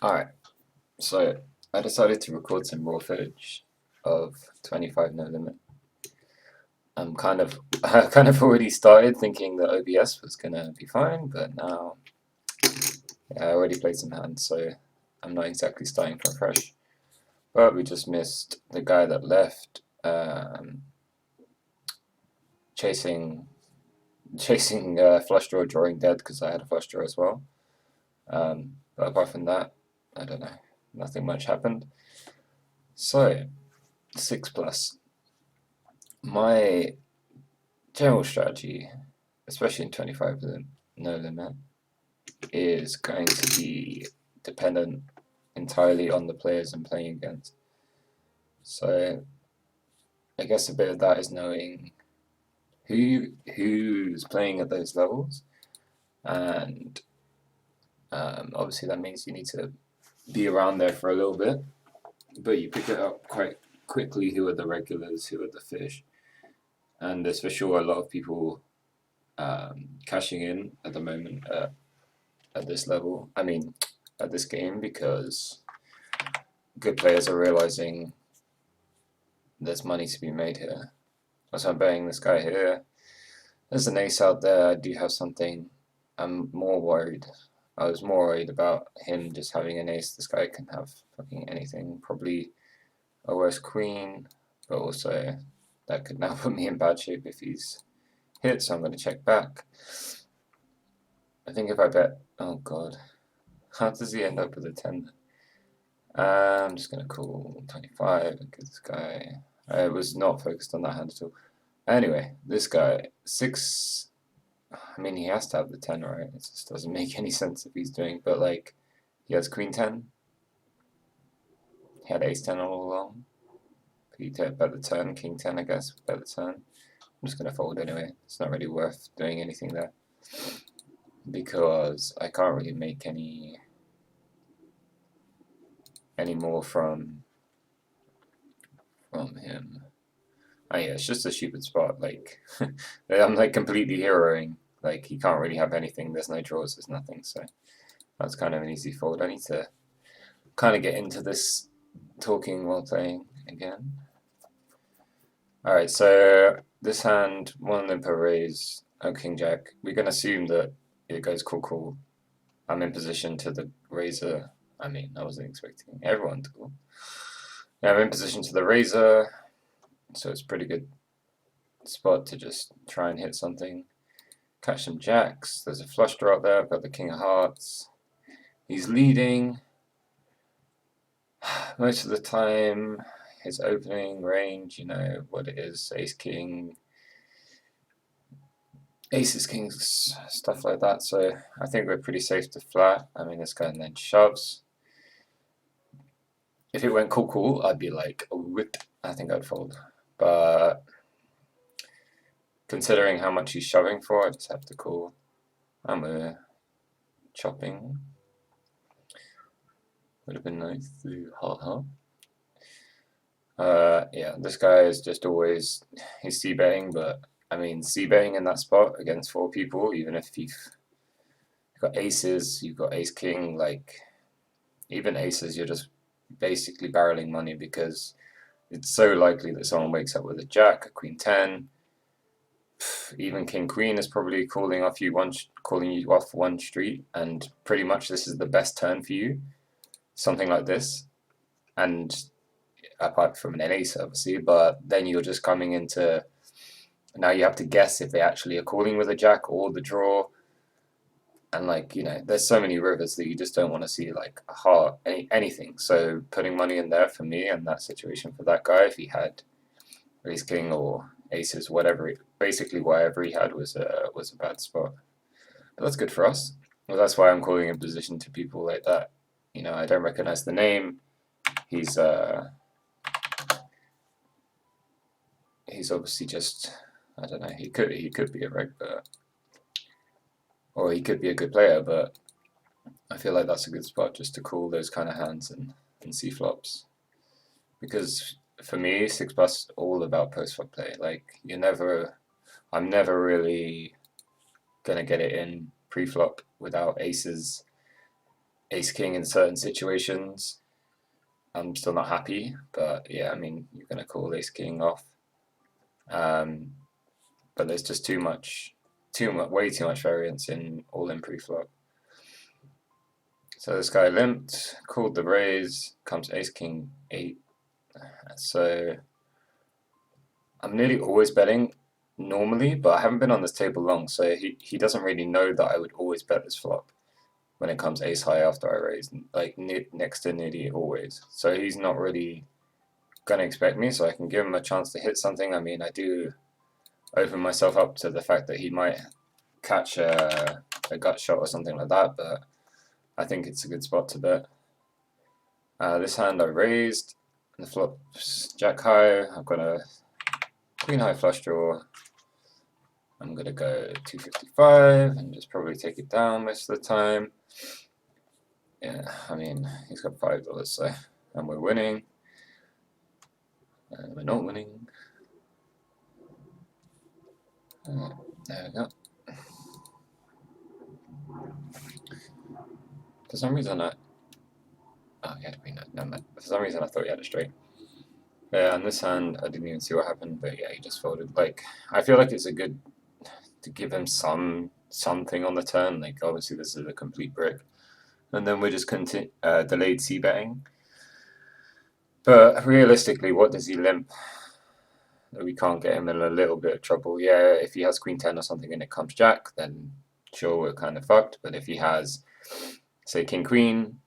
Alright, so I decided to record some raw footage of 25 no limit. I kind of already started thinking that OBS was gonna be fine, but now yeah, I already played some hands, so I'm not exactly starting from fresh. But we just missed the guy that left, chasing flush draw, drawing dead because I had a flush draw as well. But apart from that, I don't know, nothing much happened. So 6+. My general strategy, especially in 25 no limit, is going to be dependent entirely on the players I'm playing against. So I guess a bit of that is knowing who's playing at those levels, and obviously that means you need to be around there for a little bit, but you pick it up quite quickly who are the regulars, who are the fish, and there's for sure a lot of people cashing in at the moment at this level. I mean, at this game, because good players are realizing there's money to be made here. So I'm betting this guy here. There's an ace out there. I do have something. I'm more worried. I was more worried about him just having an ace. This guy can have fucking anything. Probably a worse queen, but also that could now put me in bad shape if he's hit, so I'm going to check back. I think if I bet. Oh god. How does he end up with a 10? I'm just going to call 25 and give this guy. I was not focused on that hand at all. Anyway, this guy, 6. I mean, he has to have the 10, right? It just doesn't make any sense if he's doing, but like, he has queen 10. He had ace 10 all along. He did bet the turn, king 10, I guess, bet the turn. I'm just going to fold anyway. It's not really worth doing anything there because I can't really make any more from him. Oh yeah, it's just a stupid spot. Like, I'm like completely heroing. Like, he can't really have anything. There's no draws, there's nothing. So that's kind of an easy fold. I need to kind of get into this talking while playing again. Alright, so this hand, one limper raise, king jack. We can assume that it goes call. I'm in position to the razor. I mean, I wasn't expecting everyone to call. Yeah, I'm in position to the razor, so it's a pretty good spot to just try and hit something. Catch some jacks. There's a flush draw out there. I've got the king of hearts. He's leading. Most of the time, his opening range, you know what it is, ace king, aces, kings, stuff like that. So I think we're pretty safe to flat. I mean, this guy then shoves. If it went cool, I'd be like, oh, whip. I think I'd fold. But considering how much he's shoving for, I just have to call. I'm chopping. Would have been nice to yeah, this guy is just always, he's c-betting, but I mean, c-betting in that spot against 4 people, even if you've got aces, you've got ace king, like, even aces, you're just basically barreling money because it's so likely that someone wakes up with a jack, a queen 10, even king queen is probably calling you off one street, and pretty much this is the best turn for you, something like this, and apart from an ace obviously, but then you're just coming into, now you have to guess if they actually are calling with a jack or the draw, and like, you know, there's so many rivers that you just don't want to see like a heart, anything. So putting money in there for me and that situation for that guy, if he had ace king or aces, whatever, basically whatever he had was a bad spot. But that's good for us. Well, that's why I'm calling in position to people like that. You know, I don't recognize the name. He's obviously just, I don't know. He could be a reg, but, or he could be a good player, but I feel like that's a good spot just to call those kind of hands and see flops. Because for me, 6+ all about post flop play. Like I'm never really gonna get it in pre-flop without aces ace king in certain situations, I'm still not happy. But yeah, I mean, you're gonna call ace king off. But there's just way too much variance in all-in pre-flop. So this guy limped, called the raise, comes ace king 8. So I'm nearly always betting normally, but I haven't been on this table long, so he doesn't really know that I would always bet this flop when it comes ace high after I raise, like next to nearly always. So he's not really gonna expect me, so I can give him a chance to hit something. I mean, I do open myself up to the fact that he might catch a gut shot or something like that, but I think it's a good spot to bet. This hand I raised, the flop's jack high, I've got a queen high flush draw. I'm gonna go 255 and just probably take it down most of the time. Yeah, I mean, he's got $5, so, and we're winning. And we're not winning. There we go. For some reason he had a queen. No, for some reason I thought he had a straight. Yeah, on this hand I didn't even see what happened, but yeah, he just folded. Like, I feel like it's a good to give him something on the turn. Like, obviously this is a complete brick, and then we're just delayed c betting. But realistically, what does he limp? We can't get him in a little bit of trouble. Yeah, if he has queen 10 or something and it comes jack, then sure, we're kind of fucked. But if he has, say, king queen,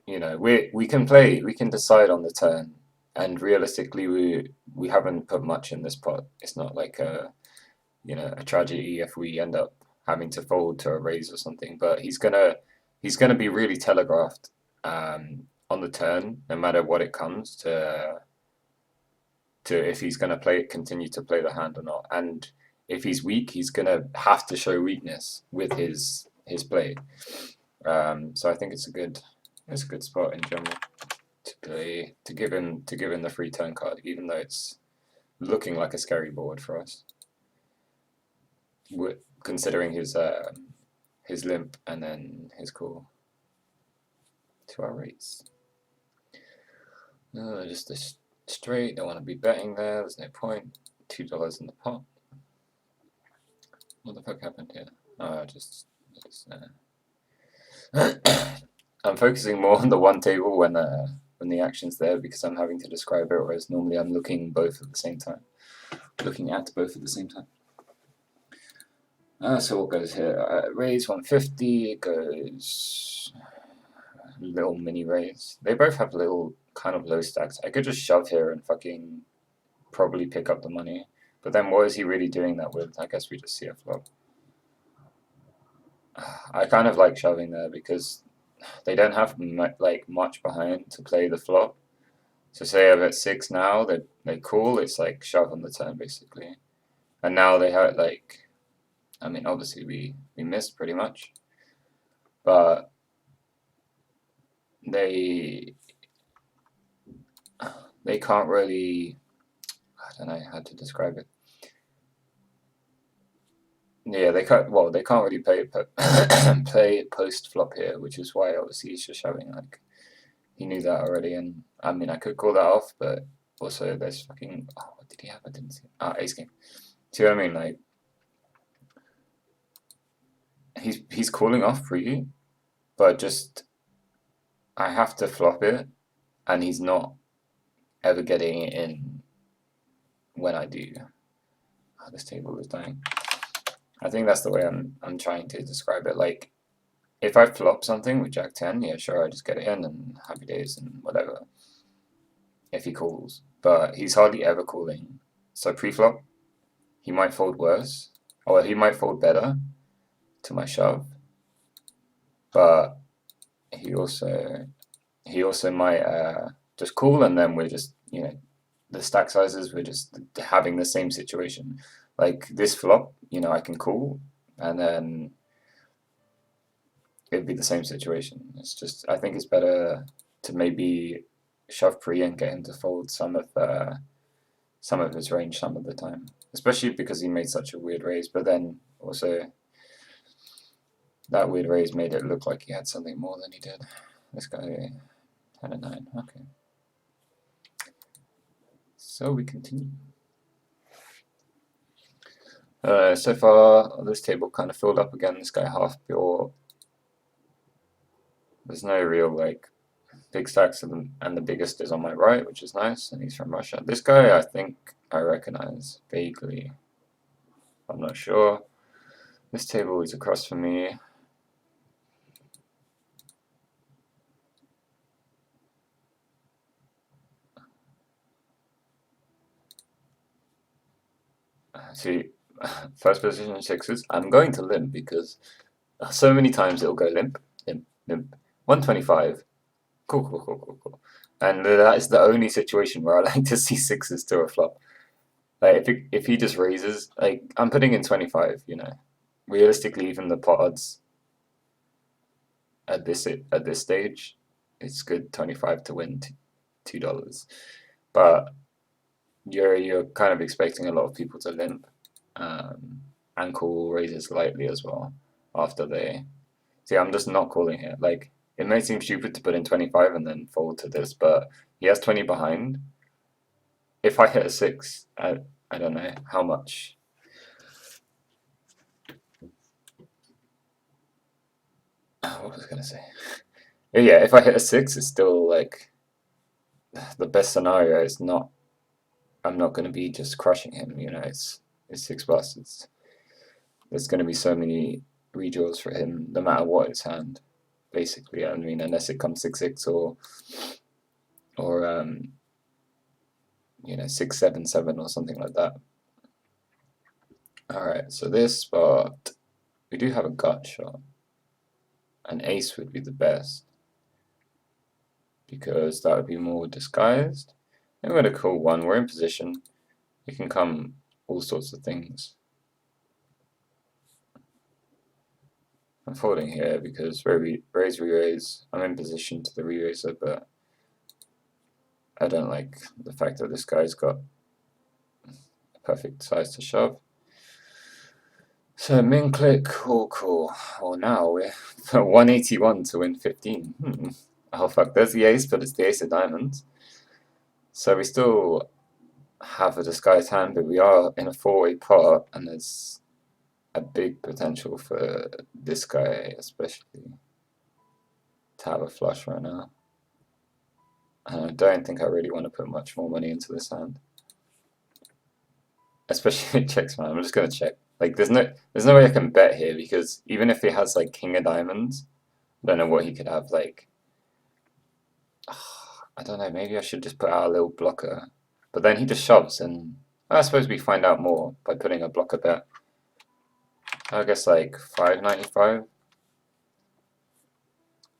you know, we can decide on the turn. And realistically, we haven't put much in this pot. It's not like a tragedy if we end up having to fold to a raise or something. But he's gonna be really telegraphed on the turn, no matter what it comes to if he's going to continue to play the hand or not. And if he's weak, he's going to have to show weakness with his play. So I think it's a good spot in general to play, to give him the free turn card, even though it's looking like a scary board for us, considering his limp and then his call to our raise. Just this straight, don't want to be betting there, there's no point. $2 in the pot. What the fuck happened here? I'm focusing more on the one table when the action's there, because I'm having to describe it, whereas normally I'm looking both at the same time. Looking at both at the same time. So what goes here? Raise 150, it goes little mini raise. They both have little kind of low stacks. I could just shove here and fucking probably pick up the money. But then what is he really doing that with? I guess we just see a flop. I kind of like shoving there because they don't have like much behind to play the flop. So say I'm at 6 now, they call, it's like shove on the turn basically. And now they have like, I mean obviously we missed pretty much. But they can't really, I don't know how to describe it. Yeah, they can't really play play post flop here, which is why obviously he's just shoving. Like, he knew that already, and I mean I could call that off, but also there's fucking, oh, what did he have? I didn't see. Ace king. See what I mean? Like, he's calling off free, but just I have to flop it, and he's not ever getting it in when I do. Oh, this table is dying. I think that's the way I'm trying to describe it. Like, if I flop something with Jack 10, yeah, sure, I just get it in and happy days and whatever. If he calls, but he's hardly ever calling. So pre-flop, he might fold worse, or he might fold better to my shove. But he also might just call, and then we're just, you know, the stack sizes, we're just having the same situation. Like this flop, you know, I can call, and then it'd be the same situation. It's just, I think it's better to maybe shove pre and get him to fold some of his range some of the time, especially because he made such a weird raise. But then also, That weird raise made it look like he had something more than he did. This guy had a 9. Okay. So we continue. So far, this table kind of filled up again. This guy half pure. There's no real like big stacks of them, and the biggest is on my right, which is nice, and he's from Russia. This guy, I think I recognize vaguely. I'm not sure. This table is across from me. See, first position sixes. I'm going to limp because so many times it'll go limp, limp, limp. 125. Cool. And that is the only situation where I like to see sixes to a flop. Like if he just raises, like I'm putting in 25, you know. Realistically, even the pot odds at this stage, it's good 25 to win $2. But you're kind of expecting a lot of people to limp, and call raises lightly as well after they. See, I'm just not calling it. Like it may seem stupid to put in 25 and then fold to this, but he has 20 behind. If I hit a 6, I don't know how much. What was I gonna say? Yeah, if I hit a 6, it's still like the best scenario. Is not. I'm not gonna be just crushing him. You know, it's 6 plus. There's gonna be so many redraws for him, no matter what his hand. Basically, I mean, unless it comes 6-6 or you know 6-7-7 or something like that. All right, so this spot we do have a gut shot. An ace would be the best because that would be more disguised. And we're going to call 1. We're in position. It can come all sorts of things. I'm folding here because raise, re-raise. I'm in position to the re-raiser, but I don't like the fact that this guy's got a perfect size to shove. So min click, call. Well, now we're 181 to win 15. Oh fuck, there's the ace, but it's the ace of diamonds. So we still have a disguised hand, but we are in a 4-way pot, and there's a big potential for this guy especially to have a flush right now. And I don't think I really want to put much more money into this hand. Especially checks, man. I'm just gonna check. Like there's no way I can bet here because even if he has like king of diamonds, I don't know what he could have. Like I don't know, maybe I should just put out a little blocker. But then he just shoves, and I suppose we find out more by putting a blocker bet. I guess like 5.95.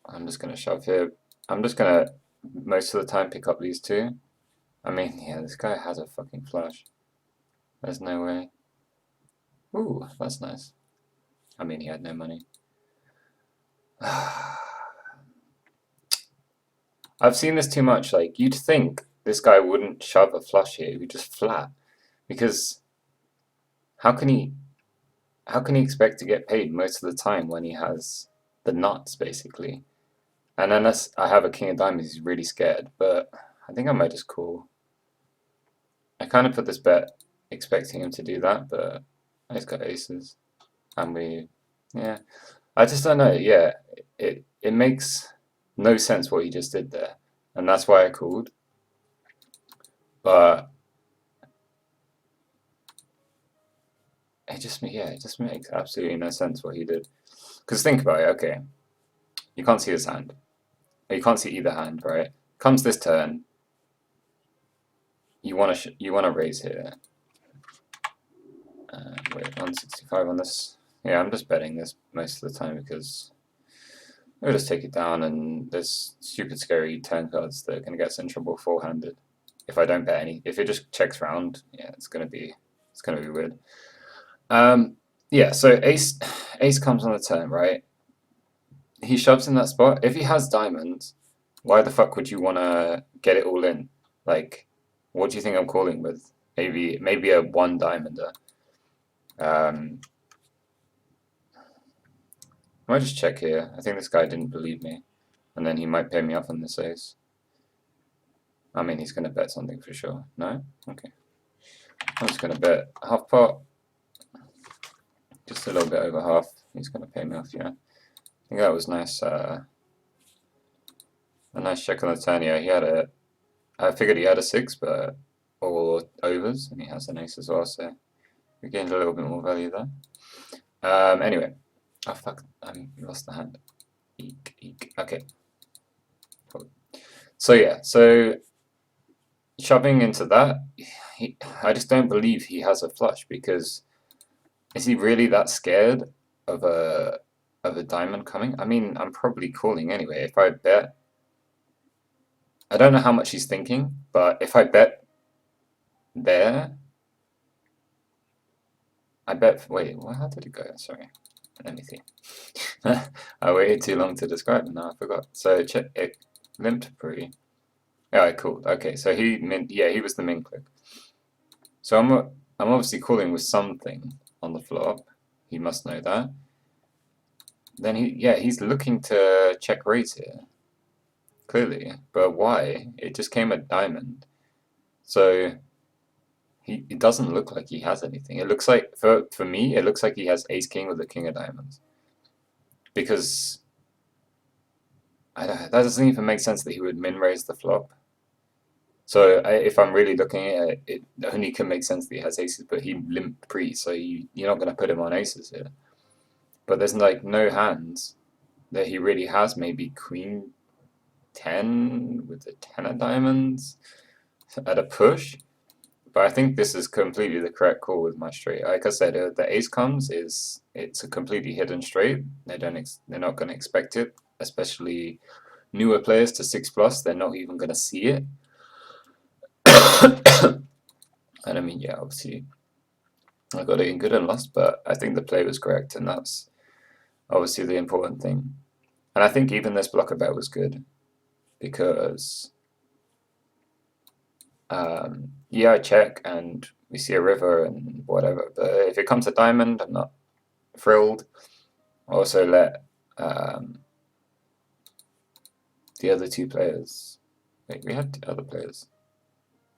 I'm just gonna shove here. I'm just gonna most of the time pick up these two. I mean, yeah, this guy has a fucking flush. There's no way. Ooh, that's nice. I mean, he had no money. I've seen this too much. Like, you'd think this guy wouldn't shove a flush here. He'd just flat. Because how can he expect to get paid most of the time when he has the nuts, basically? And unless I have a king of diamonds, he's really scared. But I think I might just call. I kind of put this bet expecting him to do that, but he's got aces. And yeah. I just don't know. Yeah, it makes no sense what he just did there. And that's why I called. But it just makes absolutely no sense what he did. Because think about it, okay. You can't see his hand. You can't see either hand, right? Comes this turn. You want to raise here. Wait, 165 on this. Yeah, I'm just betting this most of the time because we'll just take it down, and there's stupid scary turn cards that are going to get us in trouble four-handed. If I don't bet any, if it just checks round, yeah, it's gonna be weird. Yeah, so ace comes on the turn, right? He shoves in that spot. If he has diamonds, why the fuck would you want to get it all in? Like, what do you think I'm calling with? Maybe a 1 diamonder. I might just check here. I think this guy didn't believe me, and then he might pay me off on this ace. I mean, he's gonna bet something for sure. No? Okay. I'm just gonna bet half pot, just a little bit over half. He's gonna pay me off, yeah. I think that was nice. A nice check on the turn. Yeah, he had a. I figured he had a 6, but all overs, and he has an ace as well, so we gained a little bit more value there. Anyway. Oh fuck, I lost the hand. Eek, eek. Okay. So yeah, so shoving into that, I just don't believe he has a flush, because is he really that scared of a diamond coming? I mean, I'm probably calling anyway. If I bet, I don't know how much he's thinking, but if I bet there, I bet. Wait, well, how did it go? Sorry, let me see. I waited too long to describe it. Now I forgot. So check it. Limped pre. Yeah, cool. Okay, so he mint. Yeah, he was the min click. So I'm obviously calling with something on the flop. He must know that. Then he's looking to check raise here. Clearly, but why? It just came a diamond. So it doesn't look like he has anything. It looks like, for me, it looks like he has ace king with the king of diamonds. Because I don't, that doesn't even make sense that he would min raise the flop. So if I'm really looking at it, it only can make sense that he has aces, but he limped pre, so you're not going to put him on aces here. But there's like no hands that he really has. Maybe queen 10 with the 10 of diamonds at a push. But I think this is completely the correct call with my straight. Like I said, the ace comes it's a completely hidden straight. They're not going to expect it, especially newer players to 6+. They're not even going to see it. And I mean, yeah, obviously I got it in good and lost, but I think the play was correct, and that's obviously the important thing. And I think even this blocker bet was good, because yeah, I check and we see a river and whatever, but if it comes to diamond, I'm not thrilled. I also let the other two players, wait, we had other players.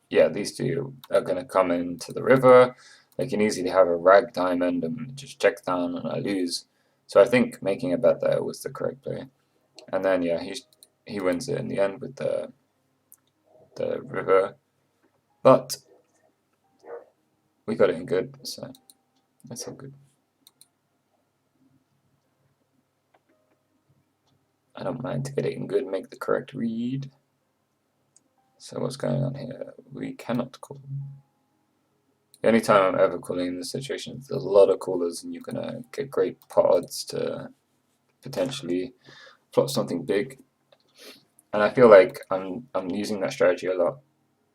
Yeah, these two are going to come into the river. They can easily have a rag diamond and just check down and I lose. So I think making a bet there was the correct play. And then yeah, he wins it in the end with the river. But we got it in good, so that's all good. I don't mind to get it in good, make the correct read. So what's going on here? We cannot call. The only time I'm ever calling in this situation is there's a lot of callers and you're gonna get great pot odds to potentially flop something big. And I feel like I'm using that strategy a lot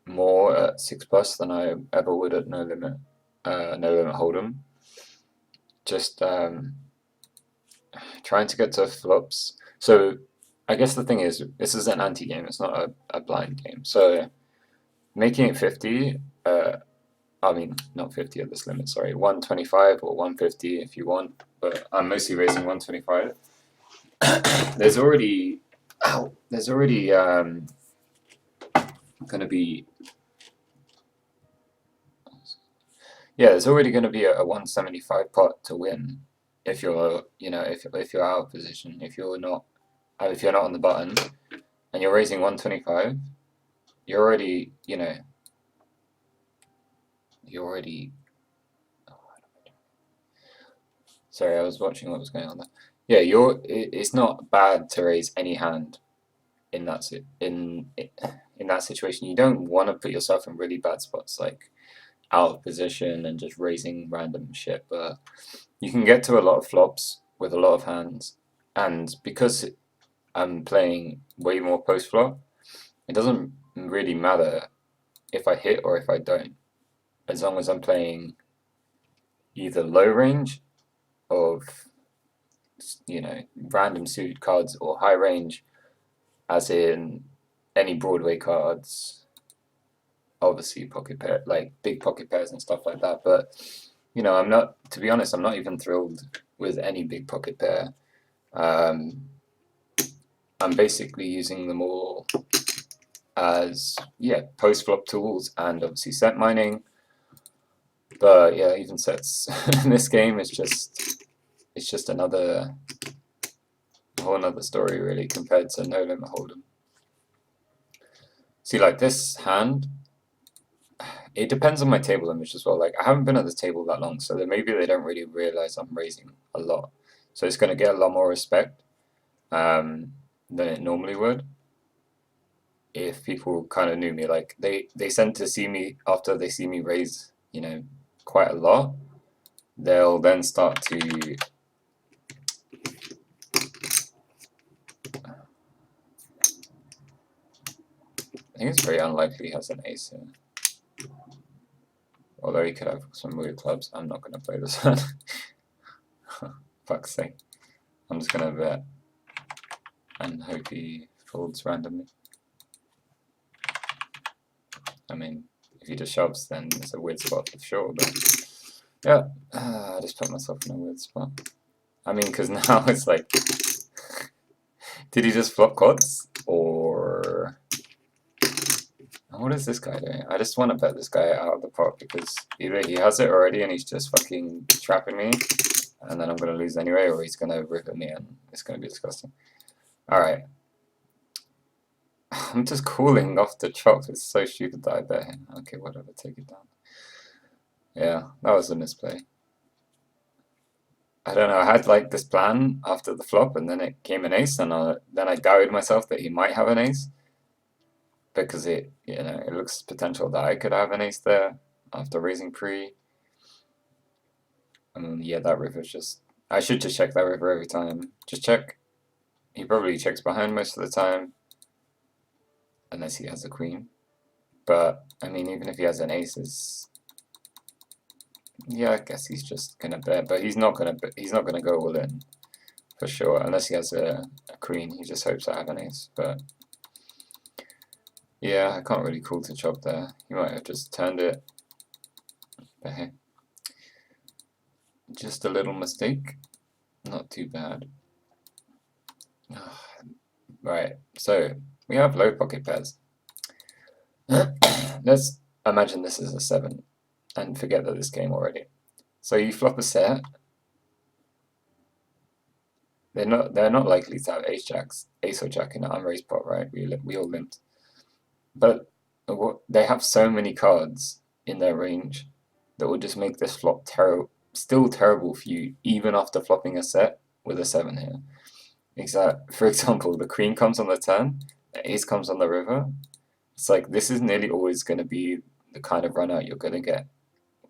more at 6+ than I ever would at no limit hold'em. Just trying to get to flops. So I guess the thing is, this is an anti-game, it's not a blind game. So making it 50, I mean, not 50 at this limit, sorry, 125 or 150 if you want, but I'm mostly raising 125. There's already going to be, yeah, there's already going to be a 175 pot to win if you're, if you're out of position, if you're not on the button and you're raising 125, you're already, sorry, I was watching what was going on there. Yeah, it's not bad to raise any hand in that situation. You don't want to put yourself in really bad spots like out of position and just raising random shit, but you can get to a lot of flops with a lot of hands, and because I'm playing way more post flop, it doesn't really matter if I hit or if I don't, as long as I'm playing either low range of random suited cards or high range, as in any Broadway cards, obviously pocket pair, like big pocket pairs and stuff like that. But I'm not, to be honest, I'm not even thrilled with any big pocket pair. I'm basically using them all as post flop tools and obviously set mining. But yeah, even sets in this game is just another whole another story really compared to no limit hold'em. See, like this hand, it depends on my table image as well. Like I haven't been at the table that long, so that maybe they don't really realize I'm raising a lot. So it's going to get a lot more respect than it normally would if people kind of knew me. Like they tend to see me after they see me raise, quite a lot. They'll then start to I think it's very unlikely he has an ace here. Although he could have some weird clubs. I'm not going to play this one. Fuck's sake. I'm just going to bet and hope he folds randomly. I mean, if he just shoves, then it's a weird spot for sure. But yeah, I just put myself in a weird spot. I mean, because now it's like, did he just flop quads? Or what is this guy doing? I just want to bet this guy out of the pot because either he has it already and he's just fucking trapping me, and then I'm going to lose anyway, or he's going to rip at me and it's going to be disgusting. Alright. I'm just cooling off the chops. It's so stupid that I bet him. Okay, whatever, take it down. Yeah, that was a misplay. I don't know, I had like this plan after the flop and then it came an ace and then I doubted myself that he might have an ace. Because it looks potential that I could have an ace there after raising pre. And yeah, that river's just... I should just check that river every time. Just check. He probably checks behind most of the time. Unless he has a queen. But, I mean, even if he has an ace, yeah, I guess he's just gonna bet. But he's not gonna go all in. For sure. Unless he has a queen. He just hopes I have an ace. But... yeah, I can't really call to chop there. He might have just turned it. But hey. Just a little mistake. Not too bad. Right, so we have low pocket pairs. Let's imagine this is a 7 and forget that this game already. So you flop a set. They're not likely to have ace or jack in an unraised pot, right? We all limped. But they have so many cards in their range that will just make this flop still terrible for you, even after flopping a set with a 7 here. For example, the queen comes on the turn, the ace comes on the river. It's like this is nearly always going to be the kind of run out you're going to get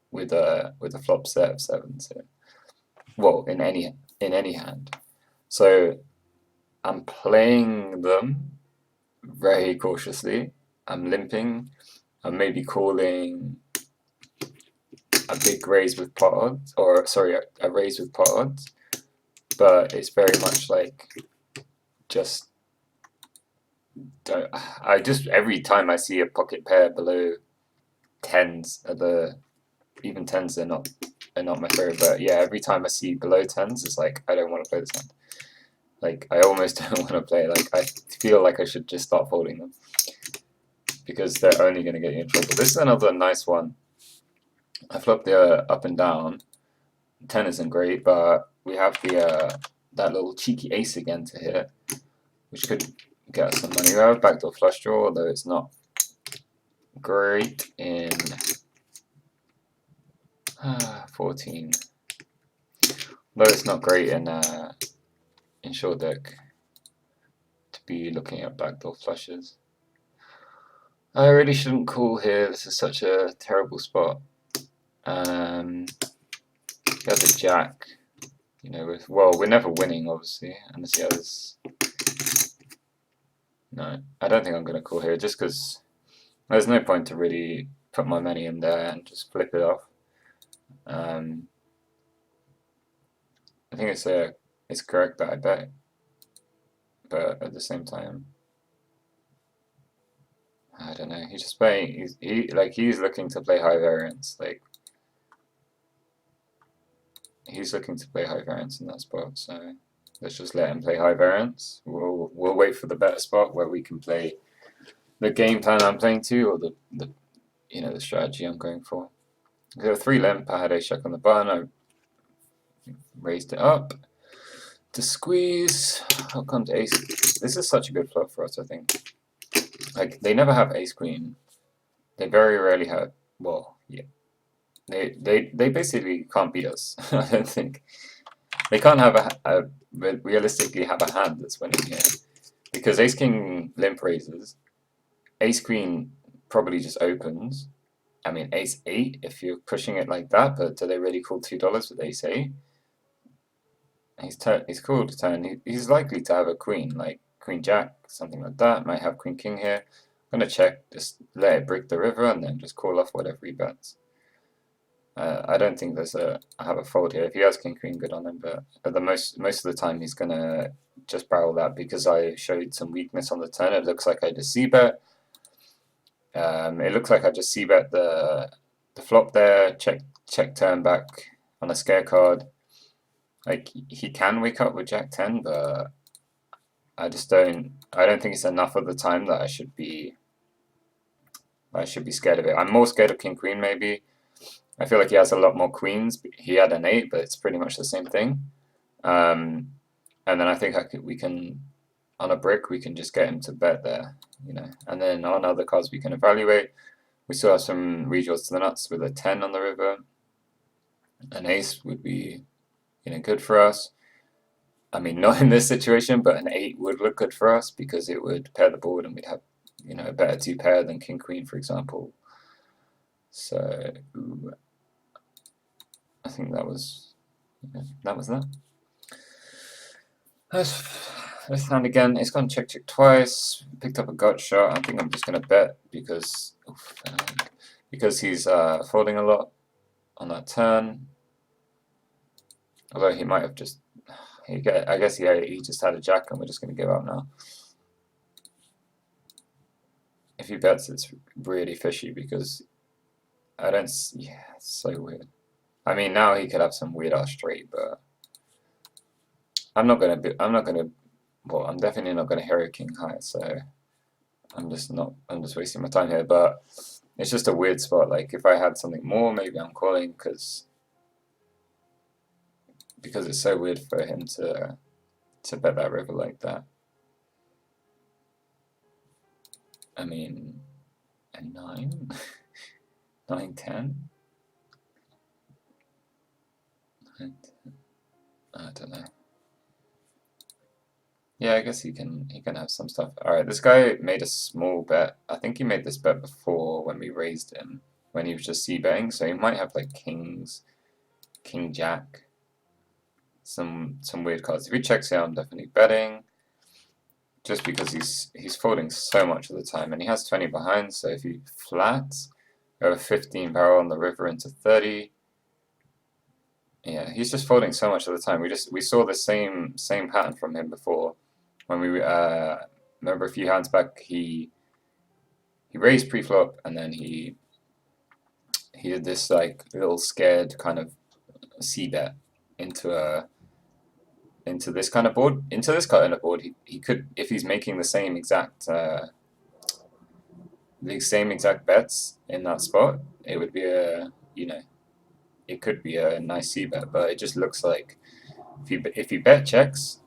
with a flop set of 7s here. Well, in any hand. So I'm playing them very cautiously. I'm limping. I'm maybe calling a big raise with pot odds, or sorry, a raise with pot odds. But it's very much like every time I see a pocket pair below 10s, even 10s are not my favorite, but yeah, every time I see below 10s, it's like I don't want to play this hand. Like I almost don't want to play. Like I feel like I should just start folding them because they're only going to get you in trouble. This is another nice one. I flopped the up and down. 10 isn't great, but we have the that little cheeky ace again to hit, which could get us some money. We have a backdoor flush draw, although it's not great in 14. Though it's not great in short deck to be looking at backdoor flushes. I really shouldn't call here. This is such a terrible spot. He has a jack. Well, we're never winning, obviously, unless he has... No, I don't think I'm going to call here, just because there's no point to really put my money in there and just flip it off. I think it's correct that I bet, but at the same time, I don't know. He's just playing. He's looking to play high variance. Like he's looking to play high variance in that spot. So Let's just let him play high variance. We'll wait for the better spot where we can play the game plan I'm playing to, or the the strategy I'm going for. So 3 limp, I had ace jack on the button, I raised it up to squeeze. I'll come to ace. This is such a good flop for us, I think. Like, they never have ace queen. They very rarely have, well, yeah. They basically can't beat us, I don't think. They can't have realistically have a hand that's winning here. Because ace king limp raises, ace queen probably just opens. I mean, ace 8 if you're pushing it like that, but do they really call $2 with ace 8? He's called a turn. He's likely to have a queen, like queen jack, something like that. Might have queen king here. I'm gonna check, just let it break the river, and then just call off whatever he bets. I don't think I have a fold here. If he has king queen, good on him. But at the most of the time, he's gonna just barrel that because I showed some weakness on the turn. It looks like I just c-bet. It looks like I just c-bet the flop there. Check turn back on a scare card. Like, he can wake up with jack 10, but I don't think it's enough of the time that I should be scared of it. I'm more scared of king queen maybe. I feel like he has a lot more queens. He had an 8, but it's pretty much the same thing. And then I think we can, on a brick, we can just get him to bet there, And then on other cards we can evaluate. We still have some redraws to the nuts with a 10 on the river. An ace would be, good for us. I mean, not in this situation, but an 8 would look good for us because it would pair the board and we'd have, a better 2 pair than king queen, for example. So I think that was that. Let's hand again. It's gone check twice. Picked up a gut shot. I think I'm just gonna bet because he's folding a lot on that turn. Although he might have just I guess he just had a jack and we're just gonna give up now. If he bets, it's really fishy because it's so weird. I mean, now he could have some weird ass straight, but I'm definitely not gonna hero king high, so I'm just wasting my time here, but it's just a weird spot. Like, if I had something more, maybe I'm calling because it's so weird for him to bet that river like that. I mean, a 9? 9, 10? I don't know. Yeah, I guess he can have some stuff. Alright, this guy made a small bet. I think he made this bet before when we raised him, when he was just c-betting, so he might have like kings, king jack, some weird cards. If he checks here, I'm definitely betting. Just because he's folding so much of the time, and he has 20 behind, so if he flats, we have a 15 barrel on the river into 30. Yeah, he's just folding so much of the time. We saw the same pattern from him before. When we remember a few hands back, he raised pre-flop, and then he did this like little scared kind of c-bet into this kind of board, into this kind of board. He could, if he's making the same exact bets in that spot, it would be it could be a nice c-bet, but it just looks like if he bet checks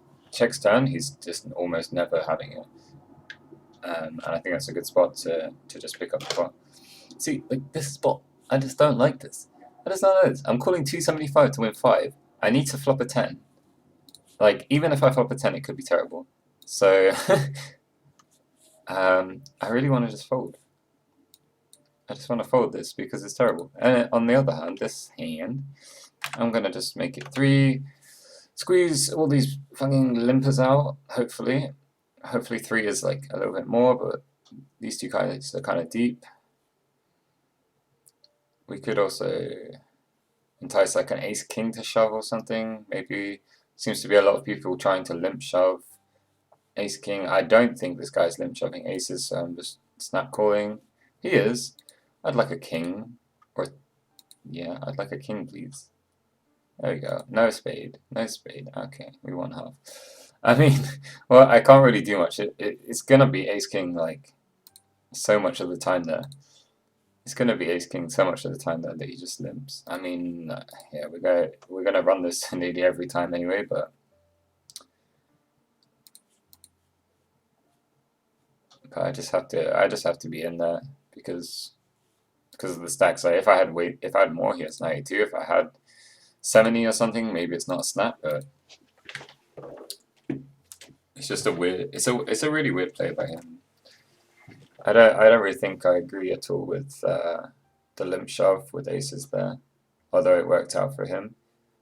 turn, he's just almost never having it. And I think that's a good spot to just pick up the pot. See, like this spot, I just don't like this. I just don't know this. I'm calling 275 to win 5. I need to flop a 10. Like, even if I flop a 10, it could be terrible. So, I really want to just fold. I just want to fold this because it's terrible. And on the other hand, this hand, I'm going to just make it 3. Squeeze all these fucking limpers out, hopefully. Hopefully 3 is like a little bit more, but these two guys are kind of deep. We could also entice like an ace king to shove or something. Maybe seems to be a lot of people trying to limp shove ace king. I don't think this guy's limp shoving aces, so I'm just snap calling. He is. I'd like a king, or yeah, I'd like a king, please. There we go. No spade. No spade. Okay, we won half. I mean, well, I can't really do much. It's gonna be ace king like so much of the time there. It's gonna be ace king so much of the time there that he just limps. I mean, yeah, we're gonna run this nearly every time anyway, but I just have to be in there because of the stacks. Like if I had more, he has 92. If I had 70 or something, maybe it's not a snap, but it's just a weird. It's a really weird play by him. I don't really think I agree at all with the limp shove with aces there, although it worked out for him,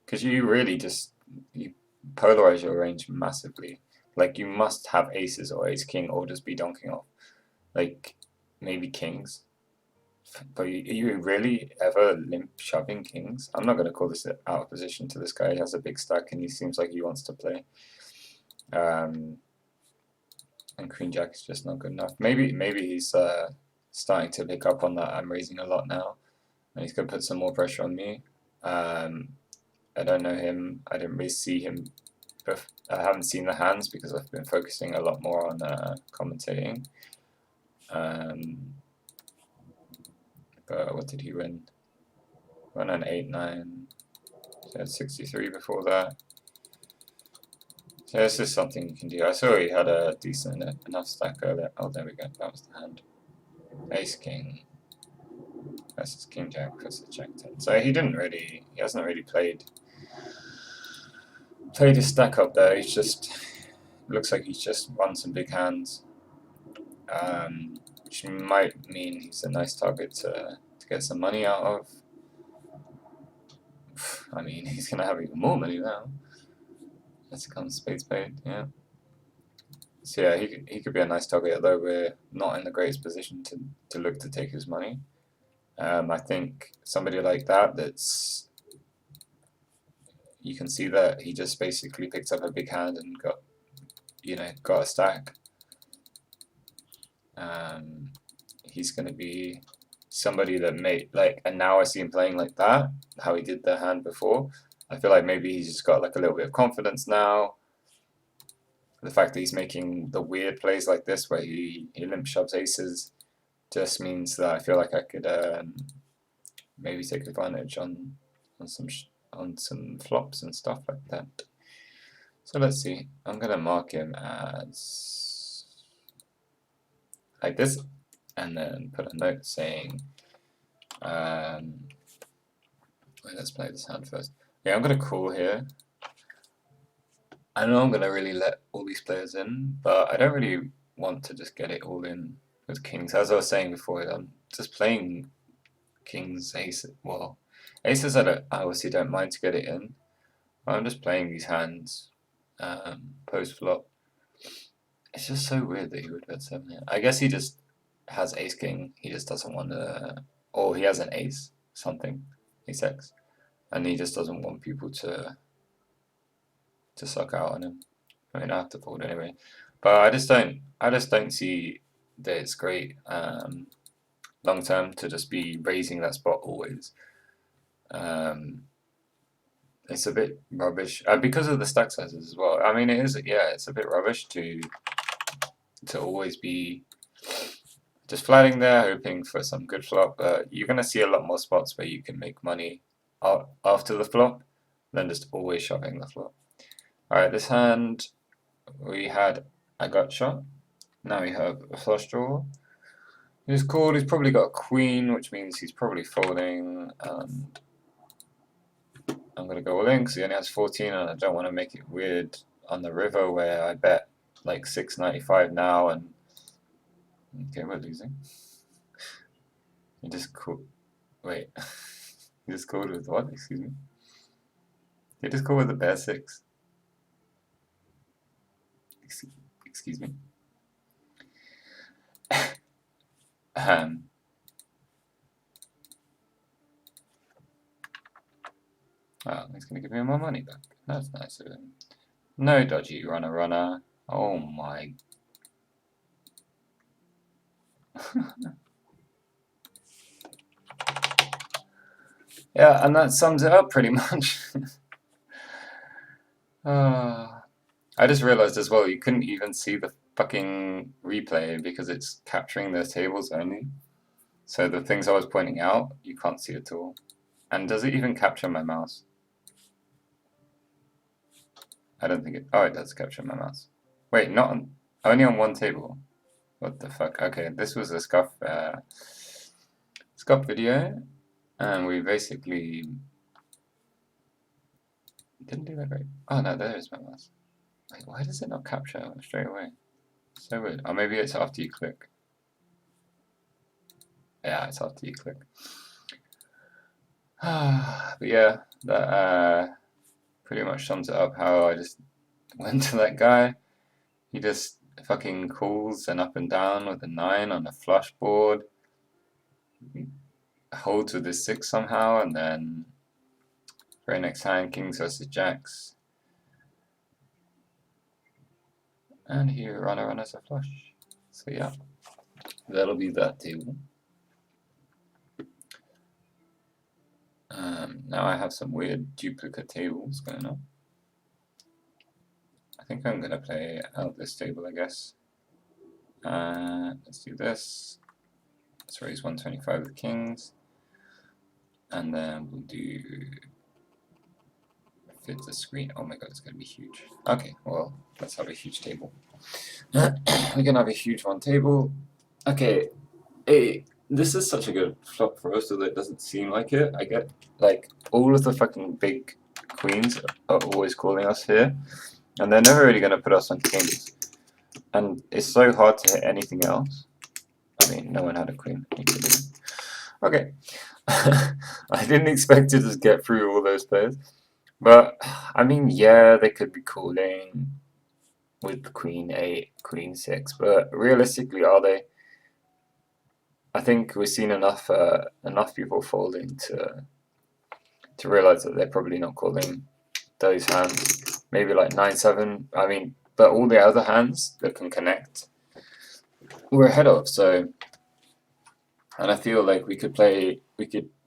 because you really just you polarize your range massively. Like you must have aces or ace king or just be donking off. Like maybe kings. But you really ever limp shoving kings? I'm not going to call this out of position to this guy. He has a big stack and he seems like he wants to play. And queen jack is just not good enough. Maybe he's starting to pick up on that. I'm raising a lot now, and he's going to put some more pressure on me. I don't know him. I didn't really see him. I haven't seen the hands because I've been focusing a lot more on commentating. But what did he win? Won an 8-9. He had 63 before that. So this is something you can do. I saw he had a decent enough stack earlier. Oh, there we go. That was the hand. Ace king versus king jack versus jack 10. So he hasn't really played his stack up there. He's just looks like he's just won some big hands, which might mean he's a nice target to get some money out of. I mean, he's gonna have even more money now. Let's come spade, yeah. So yeah, he could be a nice target, although we're not in the greatest position to look to take his money. I think somebody like that's you can see that he just basically picked up a big hand and got a stack. He's gonna be somebody that and now I see him playing like that, how he did the hand before. I feel like maybe he's just got like a little bit of confidence now. The fact that he's making the weird plays like this where he limp shoves aces just means that I feel like I could maybe take advantage on some flops and stuff like that. So let's see. I'm gonna mark him as like this, and then put a note saying, let's play this hand first. Yeah, I'm gonna call here. I know I'm gonna really let all these players in, but I don't really want to just get it all in with kings. As I was saying before, I'm just playing kings, aces. Well, aces I obviously don't mind to get it in. I'm just playing these hands post flop. It's just so weird that he would bet 7 here. I guess he just has ace king. He just doesn't want to, or he has an ace something, ace x, and he just doesn't want people to suck out on him. I mean, I have to fold anyway, but I just don't see that it's great long term to just be raising that spot always. It's a bit rubbish because of the stack sizes as well. I mean, it's a bit rubbish to always be just flatting there, hoping for some good flop. You're gonna see a lot more spots where you can make money after the flop than just always shoving the flop. Alright, this hand I got shot. Now we have a flush draw. He's called, he's probably got a queen, which means he's probably folding, and I'm going to go all in because he only has 14 and I don't want to make it weird on the river where I bet like 6.95 now and okay, we're losing. He just called, wait, he just called with what, excuse me? He just called with the bear 6. Excuse me. Oh, he's going to give me my money back. That's nice of him. No dodgy runner. Oh my. Yeah, and that sums it up pretty much. I just realized as well, you couldn't even see the fucking replay because it's capturing the tables only. So the things I was pointing out, you can't see at all. And does it even capture my mouse? I don't think it. Oh, it does capture my mouse. Wait, not on. Only on one table. What the fuck? Okay, this was a scuff video, and we basically didn't do that great. Oh no, there is my mouse. Wait, why does it not capture straight away? So weird. Or maybe it's after you click. Yeah, it's after you click. But yeah, that pretty much sums it up how I just went to that guy. He just fucking calls an up and down with a 9 on a flush board, holds with his 6 somehow, and then very next hand, kings versus jacks. And he run as a flush. So yeah, that'll be that table. Now I have some weird duplicate tables going on. I think I'm going to play out this table, I guess. Let's do this. Let's raise 125 with kings. And then we'll do fit the screen. Oh my god, it's going to be huge. Okay, well, let's have a huge table. We're going to have a huge one table. Okay, this is such a good flop for us, so that it doesn't seem like it. I get, like, all of the fucking big queens are always calling us here, and they're never really going to put us on kings. And it's so hard to hit anything else. I mean, no one had a queen. Okay. I didn't expect to just get through all those players. But, I mean, yeah, they could be calling with queen 8, queen 6, but realistically, are they? I think we've seen enough people folding to realize that they're probably not calling those hands. Maybe like 9-7. I mean, but all the other hands that can connect, we're ahead of. So, and I feel like we could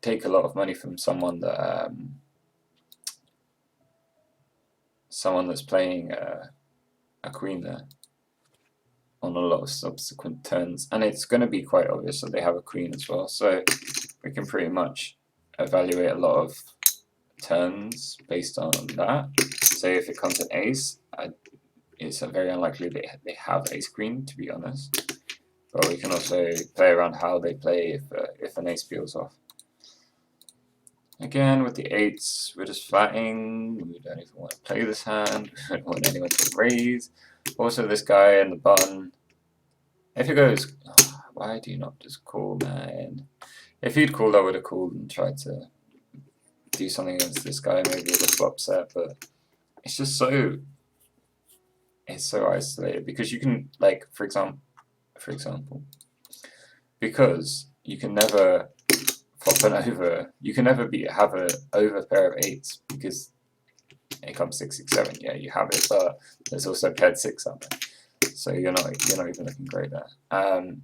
take a lot of money from someone that someone that's playing a queen there on a lot of subsequent turns, and it's going to be quite obvious that they have a queen as well, so we can pretty much evaluate a lot of turns based on that. Say if it comes an ace, it's very unlikely they have ace queen, to be honest, but we can also play around how they play if an ace peels off. Again, with the 8s, we're just flatting. We don't even want to play this hand. We don't want anyone to raise. Also, this guy in the button. If he goes, oh, why do you not just call, man? If he'd called, I would have called and tried to do something against this guy, maybe with a flop set. But it's just it's so isolated because you can, like, for example, because you can never flop an over. You can never have an over pair of 8s because it comes 6, 6, 7. Yeah, you have it, but there's also paired 6 out there, so you're not even looking great there. I'm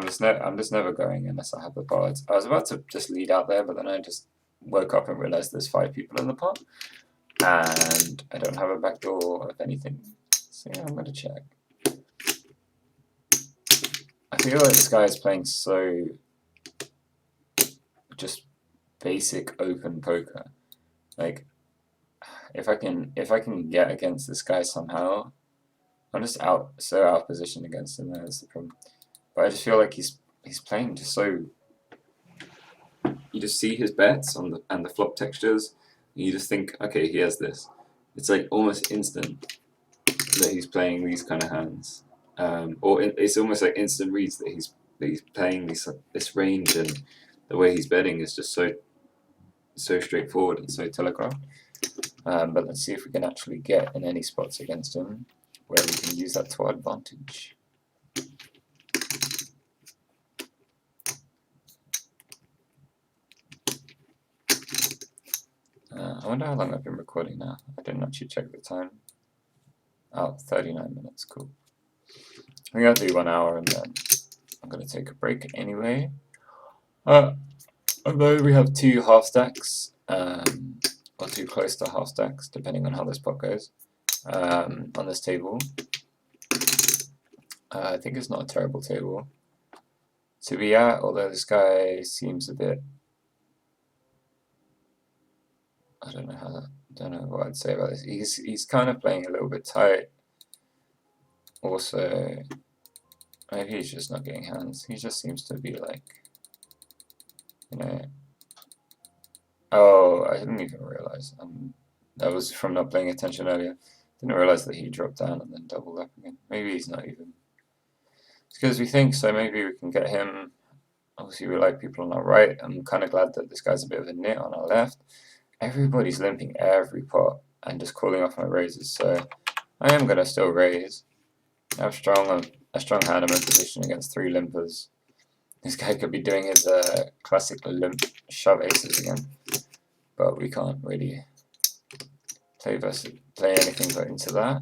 just never going unless I have the cards. I was about to just lead out there, but then I just woke up and realized there's 5 people in the pot, and I don't have a backdoor of anything. So yeah, I'm gonna check. I feel like this guy is playing so just basic open poker. Like, if I can get against this guy somehow, I'm just so out of position against him. That's the problem. But I just feel like he's playing just so. You just see his bets on the flop textures, and you just think, okay, he has this. It's like almost instant that he's playing these kind of hands, or it's almost like instant reads that he's playing this range, and the way he's betting is just so straightforward and so telegraphed. But let's see if we can actually get in any spots against him where we can use that to our advantage. I wonder how long I've been recording now. I didn't actually check the time. Oh, 39 minutes, cool. I'm going to do 1 hour and then I'm going to take a break anyway. Although we have 2 half stacks, or too close to half stacks, depending on how this pot goes. On this table, I think it's not a terrible table to be at, although this guy seems a bit, I don't know what I'd say about this. He's kind of playing a little bit tight. Also, maybe he's just not getting hands. He just seems to be like, you know. Oh, I didn't even realize. That was from not paying attention earlier. Didn't realize that he dropped down and then doubled up again. Maybe he's not even. It's because we think so. Maybe we can get him. Obviously, we like people on our right. I'm kind of glad that this guy's a bit of a nit on our left. Everybody's limping every pot and just calling off my raises, so I am going to still raise. I have a strong hand I'm in position against 3 limpers. This guy could be doing his classic limp shove aces again, but we can't really play anything but into that.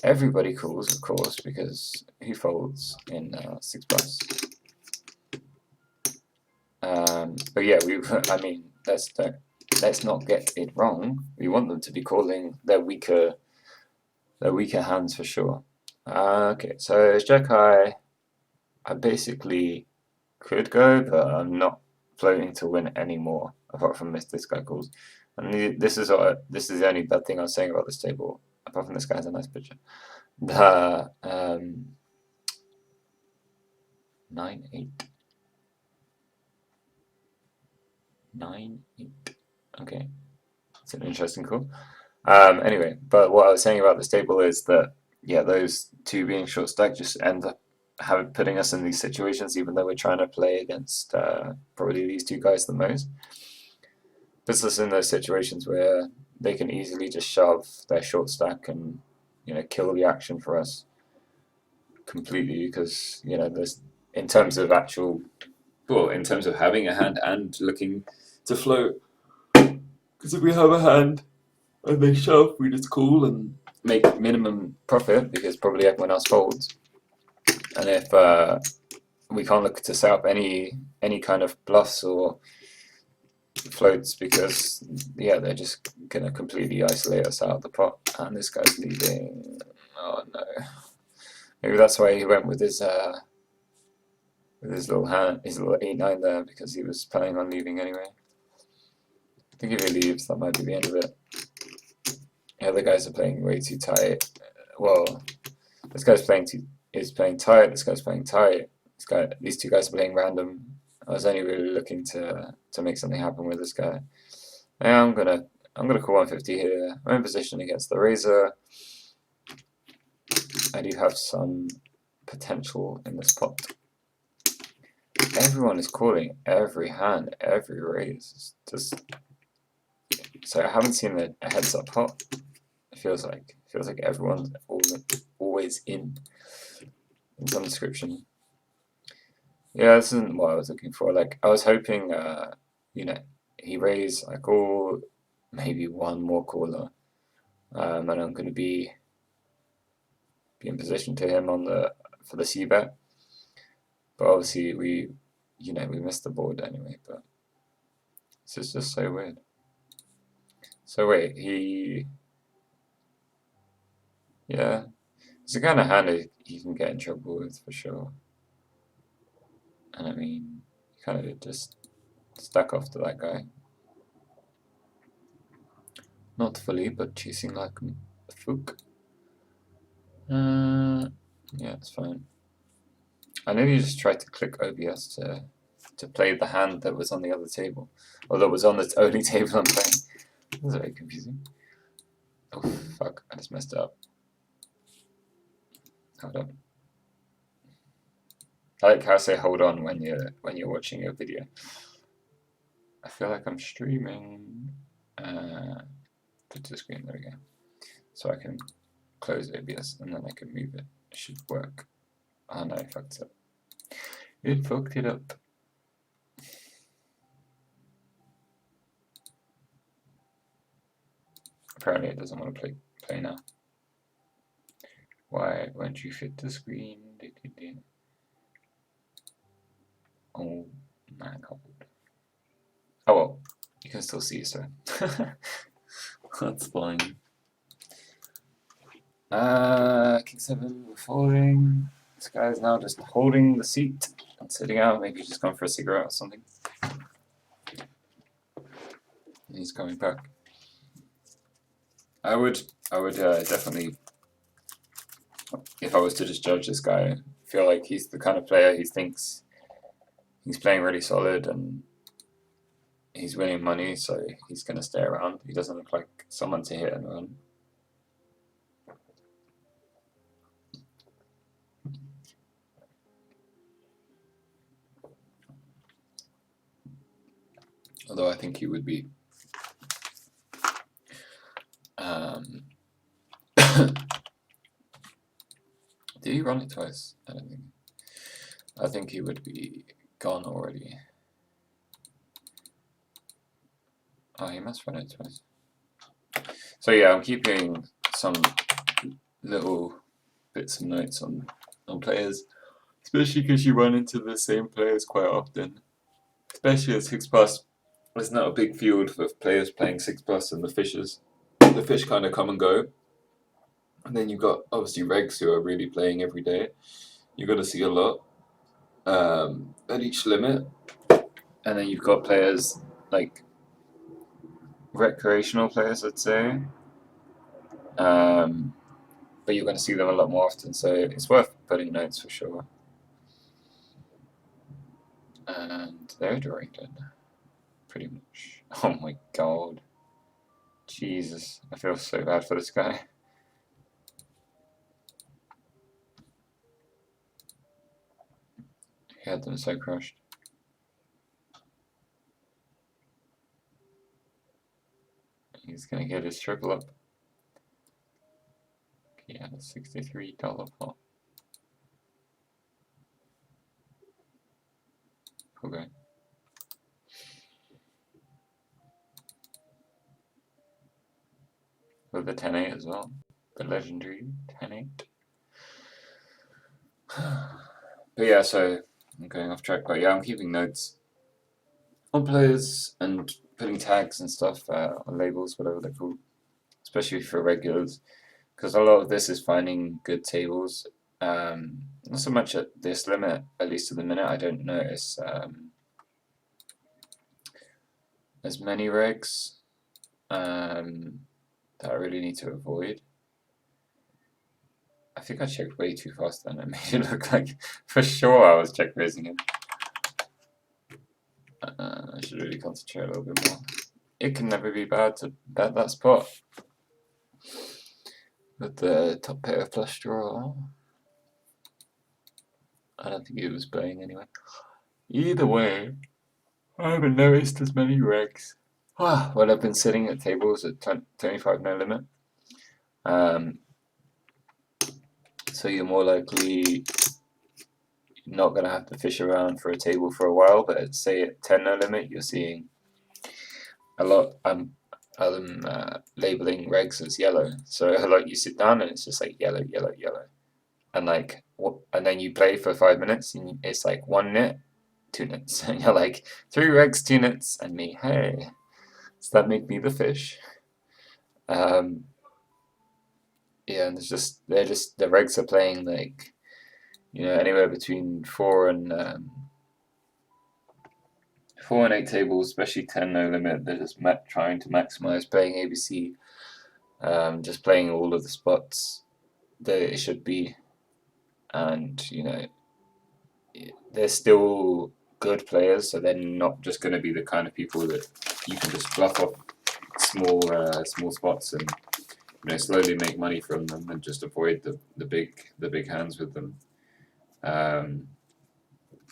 Everybody calls, of course, because who folds in 6+? But yeah, I mean, let's not get it wrong. We want them to be calling their weaker hands for sure. Okay, so it's Jack High. I basically could go, but I'm not floating to win anymore, apart from this guy calls. And this is the only bad thing I was saying about this table, apart from this guy has a nice picture. The 9-8. 9-8. Okay, it's an interesting call. Anyway, but what I was saying about this table is that, yeah, those two being short stacked just end up putting us in these situations, even though we're trying to play against probably these two guys the most. Puts us in those situations where they can easily just shove their short stack and, you know, kill the action for us completely, because, you know, there's, in terms of having a hand and looking to float, because if we have a hand and they shove, we just call and make minimum profit because probably everyone else folds. And if we can't look to set up any kind of bluffs or floats, because yeah, they're just gonna completely isolate us out of the pot. And this guy's leading. Oh no. Maybe that's why he went with his little hand, his little 8-9 there, because he was planning on leaving anyway. I think if he leaves, that might be the end of it. The other guys are playing way too tight. Well, this guy's playing tight. This guy's playing tight. These two guys are playing random. I was only really looking to make something happen with this guy. Yeah, I'm gonna call 150 here. I'm in position against the razor. I do have some potential in this pot. Everyone is calling every hand, every raise. So I haven't seen a heads up pot. It feels like everyone's always in some description. Yeah, this isn't what I was looking for. Like, I was hoping, you know, he raise, I call, maybe one more caller, and I'm going to be in position to him for the C bet. But obviously we missed the board anyway. But this is just so weird. So wait, yeah, it's the kind of hand he can get in trouble with for sure. And I mean, you kind of just stack off to that guy. Not fully, but chasing like a fook. Yeah, it's fine. I know you just tried to click OBS to play the hand that was on the other table, or that was on the only table I'm playing. That was very confusing. Oh fuck! I just messed it up. Hold on. I like how I say hold on when you're watching a video. I feel like I'm streaming. Put to the screen. There we go. So I can close OBS and then I can move it. It should work. Oh no, I fucked it up. It fucked it up. Apparently it doesn't want to play now. Why won't you fit the screen? Oh my god. Oh well. You can still see, so that's fine. King 7, we're folding. This guy is now just holding the seat and sitting out. Maybe he's just gone for a cigarette or something. He's coming back. I would definitely, if I was to just judge this guy, feel like he's the kind of player he thinks he's playing really solid and he's winning money, so he's going to stay around. He doesn't look like someone to hit and run. Although I think he would be did he run it twice? I don't think. I think he would be gone already. Oh, he must run it twice. So yeah, I'm keeping some little bits of notes on players, especially because you run into the same players quite often. Especially at 6+, there's not a big field for players playing 6+, and the fish kind of come and go. And then you've got obviously regs who are really playing every day. You've got to see a lot at each limit. And then you've got players like recreational players, I'd say. But you're going to see them a lot more often, so it's worth putting notes for sure. And they're drawing dead, pretty much. Oh my god. Jesus, I feel so bad for this guy. He had them so crushed. He's gonna get his triple up. He had a $63 pot. Okay. With the 10-8 as well. The legendary 10-8. But yeah, so I'm going off track, but yeah, I'm keeping notes on players and putting tags and stuff on labels, whatever they're called, especially for regulars, because a lot of this is finding good tables. Not so much at this limit, at least at the minute. I don't notice as many regs that I really need to avoid. I think I checked way too fast then. It made it look like for sure I was check raising him. I should really concentrate a little bit more. It can never be bad to bet that spot with the top pair flush draw. I don't think he was playing anyway. Either way, I haven't noticed as many regs. Well, I've been sitting at tables at 25 no limit. So you're more likely not going to have to fish around for a table for a while, but say at 10 no limit, you're seeing a lot of them labeling regs as yellow. So a lot you sit down and it's just like yellow, yellow, yellow. And like, and then you play for 5 minutes and it's like 1 nit, 2 nits. And you're like, 3 regs, 2 nits, and me, hey, does that make me the fish? Yeah, and the regs are playing like, anywhere between 4 and 8 tables, especially 10 no limit. They're just trying to maximize playing ABC, just playing all of the spots that it should be, and they're still good players, so they're not just going to be the kind of people that you can just bluff off small spots and slowly make money from them and just avoid the big hands with them.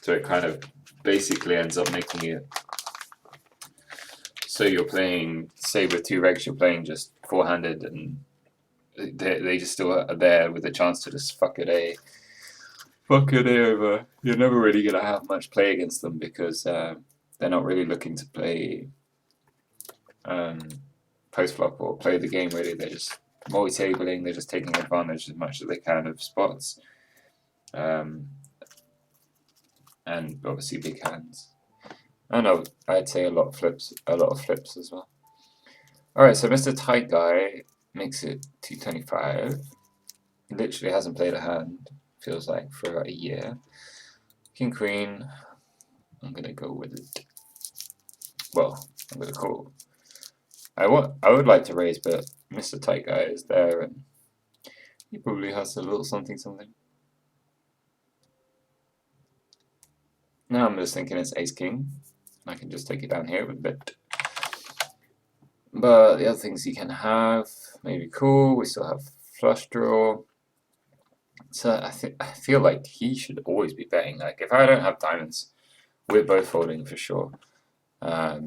So it kind of basically ends up making it so you're playing, say with 2 regs, you're playing just 4-handed, and they just still are there with a chance to just fuck it over. You're never really gonna have much play against them because they're not really looking to play post flop or play the game really. They're just multi-tabling. They're just taking advantage as much as they can of spots, and obviously big hands. Oh no, I'd say a lot of flips as well. Alright, so Mr. Tight Guy makes it 225. He literally hasn't played a hand, feels like, for a year. King Queen, I'm gonna go with it. Well, I'm gonna call. I would like to raise, but Mr. Tight Guy is there, and he probably has a little something. Now I'm just thinking it's Ace King. I can just take it down here with a bit. But the other things you can have, maybe cool. We still have flush draw. So I feel like he should always be betting. Like if I don't have diamonds, we're both folding for sure. I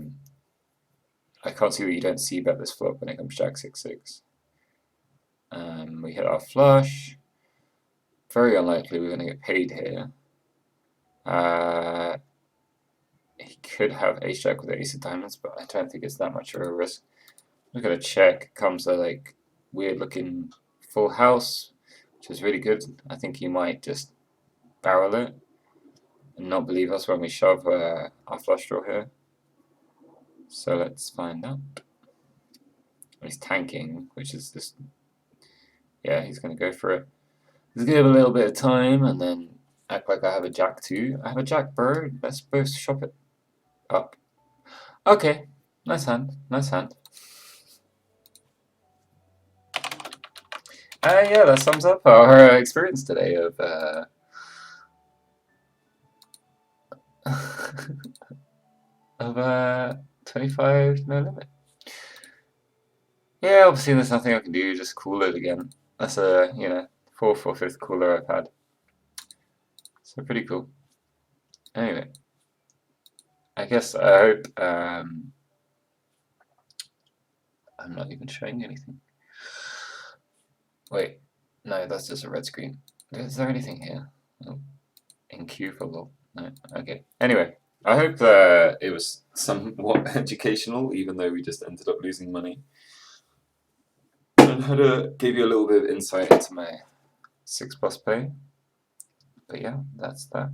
can't see that you don't see bet this flop when it comes Jack 6-6. We hit our flush. Very unlikely we're going to get paid here. He could have ace jack with the ace of diamonds, but I don't think it's that much of a risk. We're going to check. Comes a like weird looking full house, which is really good. I think he might just barrel it and not believe us when we shove our flush draw here. So let's find out. He's tanking, which is just, yeah, he's going to go for it. Let's give him a little bit of time and then act like I have a jack too. I have a jack bird. Let's both shove it up. Okay, nice hand, nice hand. Yeah, that sums up our experience today of of 25 no limit. Yeah, obviously there's nothing I can do, just cool it again. That's a, you know, 4/5 cooler I've had. So pretty cool. Anyway, I guess I hope I'm not even showing anything. Wait, no, that's just a red screen. Is there anything here? Oh, in queue for lol. No, okay. Anyway, I hope it was somewhat educational, even though we just ended up losing money. And had to give you a little bit of insight into my 6+ pay. But yeah, that's that.